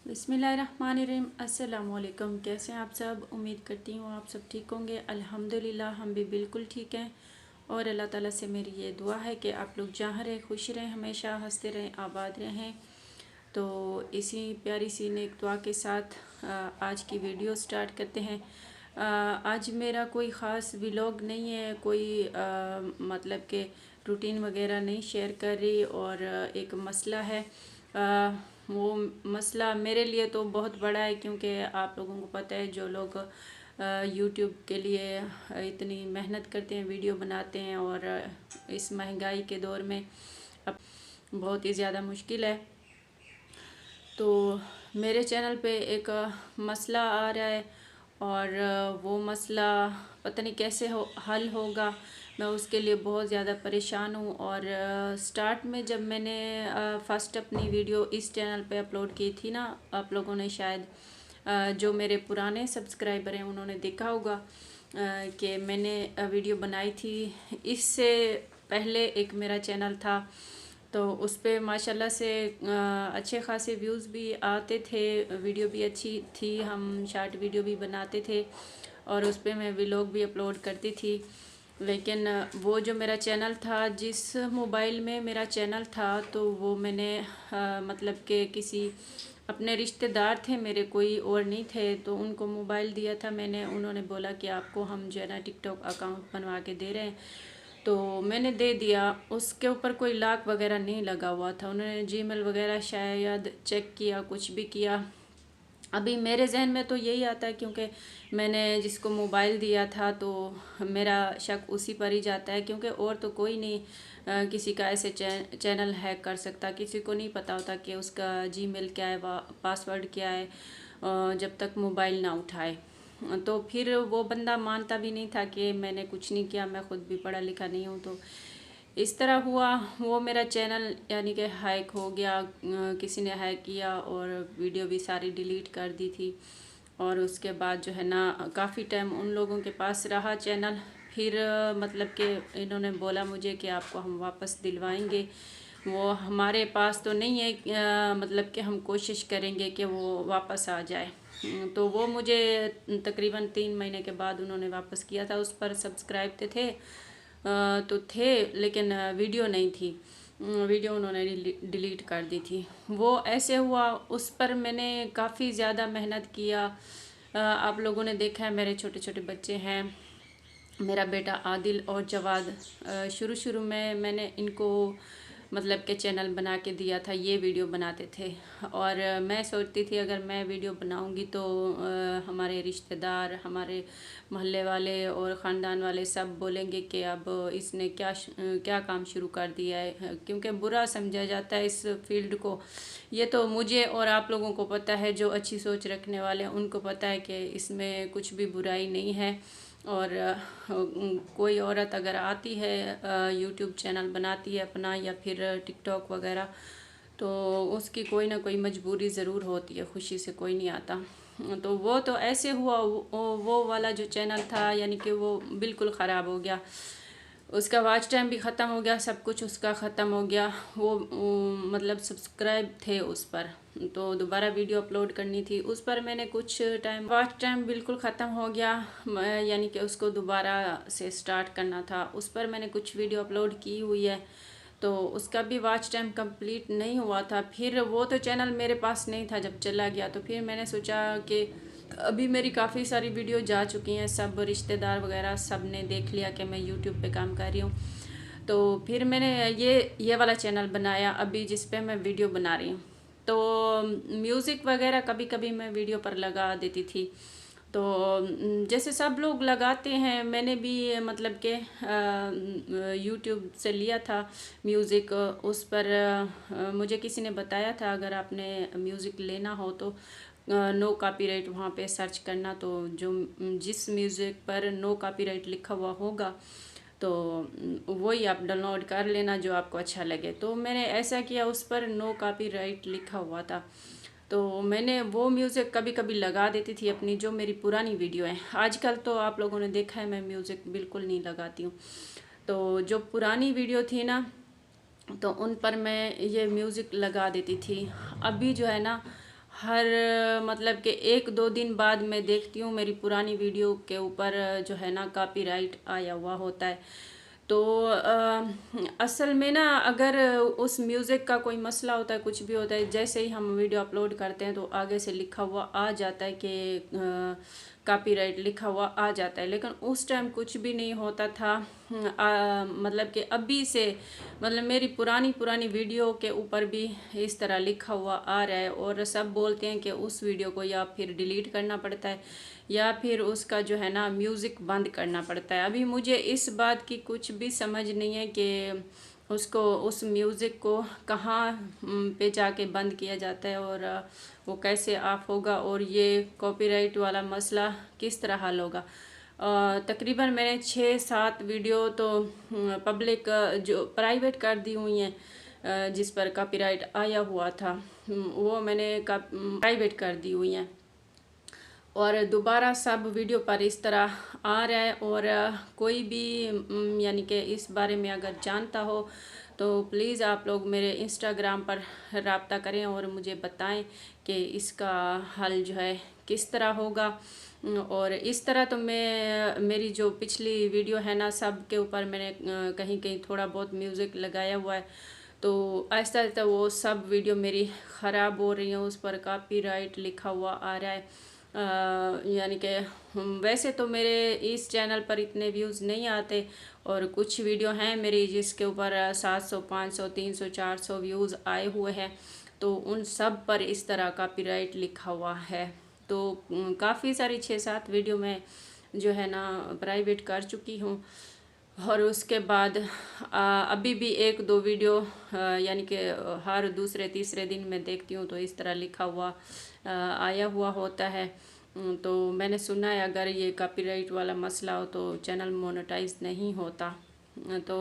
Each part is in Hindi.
बिस्मिल्लाहिर्रहमानिर्रहीम। अस्सलाम वालेकुम। कैसे हैं आप सब? उम्मीद करती हूँ आप सब ठीक होंगे। अल्हम्दुलिल्लाह हम भी बिल्कुल ठीक हैं और अल्लाह ताला से मेरी ये दुआ है कि आप लोग जहाँ रहें खुश रहें, हमेशा हंसते रहें, आबाद रहें। तो इसी प्यारी सी नेक दुआ के साथ आज की वीडियो स्टार्ट करते हैं। आज मेरा कोई ख़ास व्लॉग नहीं है, कोई मतलब के रूटीन वगैरह नहीं शेयर कर रही। और एक मसला है, वो मसला मेरे लिए तो बहुत बड़ा है, क्योंकि आप लोगों को पता है जो लोग यूट्यूब के लिए इतनी मेहनत करते हैं, वीडियो बनाते हैं, और इस महंगाई के दौर में अब बहुत ही ज़्यादा मुश्किल है। तो मेरे चैनल पे एक मसला आ रहा है और वो मसला पता नहीं कैसे हल होगा। मैं उसके लिए बहुत ज़्यादा परेशान हूँ। और स्टार्ट में जब मैंने फ़र्स्ट अपनी वीडियो इस चैनल पे अपलोड की थी ना, आप लोगों ने शायद जो मेरे पुराने सब्सक्राइबर हैं उन्होंने देखा होगा कि मैंने वीडियो बनाई थी। इससे पहले एक मेरा चैनल था, तो उस पर माशाल्लाह से अच्छे खासे व्यूज़ भी आते थे, वीडियो भी अच्छी थी, हम शॉर्ट वीडियो भी बनाते थे और उस पर मैं व्लॉग भी अपलोड करती थी। लेकिन वो जो मेरा चैनल था, जिस मोबाइल में मेरा चैनल था, तो वो मैंने मतलब कि किसी अपने रिश्तेदार थे मेरे, कोई और नहीं थे, तो उनको मोबाइल दिया था मैंने। उन्होंने बोला कि आपको हम जो है ना टिकटॉक अकाउंट बनवा के दे रहे हैं, तो मैंने दे दिया। उसके ऊपर कोई लॉक वगैरह नहीं लगा हुआ था। उन्होंने जीमेल वगैरह शायद चेक किया, कुछ भी किया। अभी मेरे जहन में तो यही आता है, क्योंकि मैंने जिसको मोबाइल दिया था तो मेरा शक उसी पर ही जाता है, क्योंकि और तो कोई नहीं किसी का ऐसे चैनल हैक कर सकता। किसी को नहीं पता होता कि उसका जीमेल क्या है, पासवर्ड क्या है, जब तक मोबाइल ना उठाए। तो फिर वो बंदा मानता भी नहीं था कि मैंने कुछ नहीं किया, मैं ख़ुद भी पढ़ा लिखा नहीं हूँ। तो इस तरह हुआ, वो मेरा चैनल यानी कि हैक हो गया, किसी ने हैक किया और वीडियो भी सारी डिलीट कर दी थी। और उसके बाद जो है ना काफ़ी टाइम उन लोगों के पास रहा चैनल। फिर मतलब कि इन्होंने बोला मुझे कि आपको हम वापस दिलवाएंगे, वो हमारे पास तो नहीं है, मतलब कि हम कोशिश करेंगे कि वो वापस आ जाए। तो वो मुझे तकरीबन 3 महीने के बाद उन्होंने वापस किया था। उस पर सब्सक्राइब तो थे, लेकिन वीडियो नहीं थी। वीडियो उन्होंने डिलीट कर दी थी। वो ऐसे हुआ, उस पर मैंने काफ़ी ज़्यादा मेहनत किया। आप लोगों ने देखा है, मेरे छोटे छोटे बच्चे हैं, मेरा बेटा आदिल और जवाद। शुरू शुरू में मैंने इनको मतलब के चैनल बना के दिया था, ये वीडियो बनाते थे। और मैं सोचती थी अगर मैं वीडियो बनाऊंगी तो हमारे रिश्तेदार, हमारे मोहल्ले वाले और ख़ानदान वाले सब बोलेंगे कि अब इसने क्या काम शुरू कर दिया है, क्योंकि बुरा समझा जाता है इस फील्ड को। ये तो मुझे और आप लोगों को पता है, जो अच्छी सोच रखने वाले हैं उनको पता है कि इसमें कुछ भी बुराई नहीं है। और कोई औरत अगर आती है, यूट्यूब चैनल बनाती है अपना, या फिर टिकटॉक वगैरह, तो उसकी कोई ना कोई मजबूरी ज़रूर होती है, खुशी से कोई नहीं आता। तो वो तो ऐसे हुआ, वो वाला जो चैनल था यानी कि वो बिल्कुल ख़राब हो गया। उसका वॉच टाइम भी ख़त्म हो गया, सब कुछ उसका ख़त्म हो गया। वो मतलब सब्सक्राइब थे उस पर, तो दोबारा वीडियो अपलोड करनी थी। उस पर मैंने कुछ टाइम, वॉच टाइम बिल्कुल ख़त्म हो गया, यानी कि उसको दोबारा से स्टार्ट करना था। उस पर मैंने कुछ वीडियो अपलोड की हुई है, तो उसका भी वॉच टाइम कंप्लीट नहीं हुआ था। फिर वो तो चैनल मेरे पास नहीं था जब चला गया, तो फिर मैंने सोचा कि अभी मेरी काफ़ी सारी वीडियो जा चुकी हैं, सब रिश्तेदार वगैरह सब ने देख लिया कि मैं यूट्यूब पे काम कर रही हूँ। तो फिर मैंने ये वाला चैनल बनाया अभी, जिस पे मैं वीडियो बना रही हूँ। तो म्यूज़िक वगैरह कभी कभी मैं वीडियो पर लगा देती थी, तो जैसे सब लोग लगाते हैं, मैंने भी मतलब के यूट्यूब से लिया था म्यूज़िक। उस पर मुझे किसी ने बताया था अगर आपने म्यूज़िक लेना हो तो नो कॉपीराइट वहाँ पे सर्च करना, तो जो जिस म्यूज़िक पर नो कॉपीराइट लिखा हुआ होगा तो वही आप डाउनलोड कर लेना जो आपको अच्छा लगे। तो मैंने ऐसा किया, उस पर नो कॉपीराइट लिखा हुआ था, तो मैंने वो म्यूज़िक कभी कभी लगा देती थी अपनी, जो मेरी पुरानी वीडियो है। आजकल तो आप लोगों ने देखा है मैं म्यूज़िक बिल्कुल नहीं लगाती हूँ। तो जो पुरानी वीडियो थी ना, तो उन पर मैं ये म्यूज़िक लगा देती थी। अभी जो है ना हर मतलब कि 1-2 दिन बाद मैं देखती हूँ मेरी पुरानी वीडियो के ऊपर जो है ना कॉपीराइट आया हुआ होता है। तो असल में ना अगर उस म्यूज़िक का कोई मसला होता है, कुछ भी होता है, जैसे ही हम वीडियो अपलोड करते हैं तो आगे से लिखा हुआ आ जाता है कि कॉपीराइट लिखा हुआ आ जाता है, लेकिन उस टाइम कुछ भी नहीं होता था। मतलब कि अभी से मतलब मेरी पुरानी पुरानी वीडियो के ऊपर भी इस तरह लिखा हुआ आ रहा है, और सब बोलते हैं कि उस वीडियो को या फिर डिलीट करना पड़ता है या फिर उसका जो है ना म्यूज़िक बंद करना पड़ता है। अभी मुझे इस बात की कुछ भी समझ नहीं है कि उसको उस म्यूज़िक को कहाँ पे जाके बंद किया जाता है, और वो कैसे ऑफ होगा, और ये कॉपीराइट वाला मसला किस तरह हल होगा। तकरीबन मैंने 6-7 वीडियो तो पब्लिक जो प्राइवेट कर दी हुई हैं, जिस पर कॉपीराइट आया हुआ था वो मैंने प्राइवेट कर दी हुई हैं, और दोबारा सब वीडियो पर इस तरह आ रहा है। और कोई भी यानी कि इस बारे में अगर जानता हो तो प्लीज़ आप लोग मेरे इंस्टाग्राम पर रब्ता करें और मुझे बताएं कि इसका हल जो है किस तरह होगा। और इस तरह तो मैं मेरी जो पिछली वीडियो है ना सब के ऊपर मैंने कहीं कहीं थोड़ा बहुत म्यूज़िक लगाया हुआ है, तो आहिस्ता आहिस्ता वो सब वीडियो मेरी ख़राब हो रही है, उस पर कॉपीराइट लिखा हुआ आ रहा है। यानी कि वैसे तो मेरे इस चैनल पर इतने व्यूज़ नहीं आते, और कुछ वीडियो हैं मेरी जिसके ऊपर 700, 500, 300, 400 व्यूज़ आए हुए हैं, तो उन सब पर इस तरह कॉपीराइट लिखा हुआ है। तो काफ़ी सारी 6-7 वीडियो मैं जो है ना प्राइवेट कर चुकी हूँ, और उसके बाद अभी भी 1-2 वीडियो यानी कि हर दूसरे तीसरे दिन मैं देखती हूँ तो इस तरह लिखा हुआ आया हुआ होता है। तो मैंने सुना है अगर ये कॉपीराइट वाला मसला हो तो चैनल मोनेटाइज नहीं होता। तो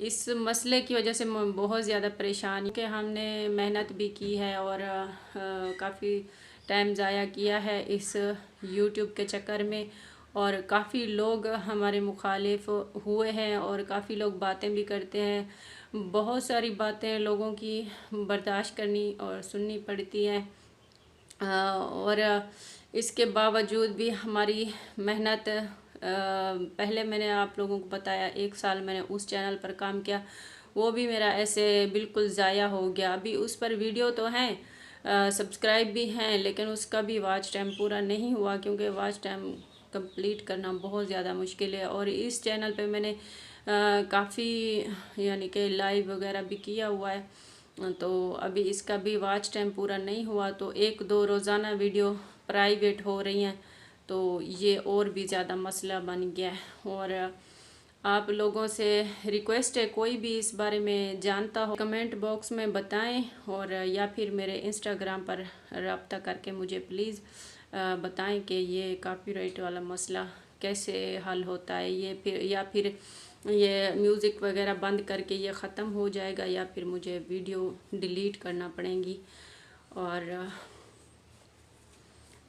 इस मसले की वजह से मैं बहुत ज़्यादा परेशान कि हमने मेहनत भी की है और काफ़ी टाइम ज़ाया किया है इस यूट्यूब के चक्कर में, और काफ़ी लोग हमारे मुखालिफ हुए हैं और काफ़ी लोग बातें भी करते हैं। बहुत सारी बातें लोगों की बर्दाश्त करनी और सुननी पड़ती हैं, और इसके बावजूद भी हमारी मेहनत पहले मैंने आप लोगों को बताया 1 साल मैंने उस चैनल पर काम किया, वो भी मेरा ऐसे बिल्कुल ज़ाया हो गया। अभी उस पर वीडियो तो हैं, सब्सक्राइब भी हैं, लेकिन उसका भी वॉच टाइम पूरा नहीं हुआ, क्योंकि वॉच टाइम कंप्लीट करना बहुत ज़्यादा मुश्किल है। और इस चैनल पे मैंने काफ़ी यानी कि लाइव वगैरह भी किया हुआ है, तो अभी इसका भी वॉच टाइम पूरा नहीं हुआ, तो 1-2 रोज़ाना वीडियो प्राइवेट हो रही हैं, तो ये और भी ज़्यादा मसला बन गया है। और आप लोगों से रिक्वेस्ट है, कोई भी इस बारे में जानता हो कमेंट बॉक्स में बताएं, और या फिर मेरे इंस्टाग्राम पर रब्ता करके मुझे प्लीज़ बताएं कि ये कॉपीराइट वाला मसला कैसे हल होता है, ये फिर या फिर ये म्यूज़िक वगैरह बंद करके ये ख़त्म हो जाएगा या फिर मुझे वीडियो डिलीट करना पड़ेगी। और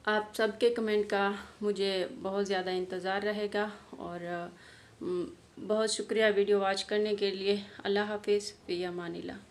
आप सबके कमेंट का मुझे बहुत ज़्यादा इंतज़ार रहेगा, और बहुत शुक्रिया वीडियो वॉच करने के लिए। अल्लाह हाफिज़, फ़ी अमानिल्लाह।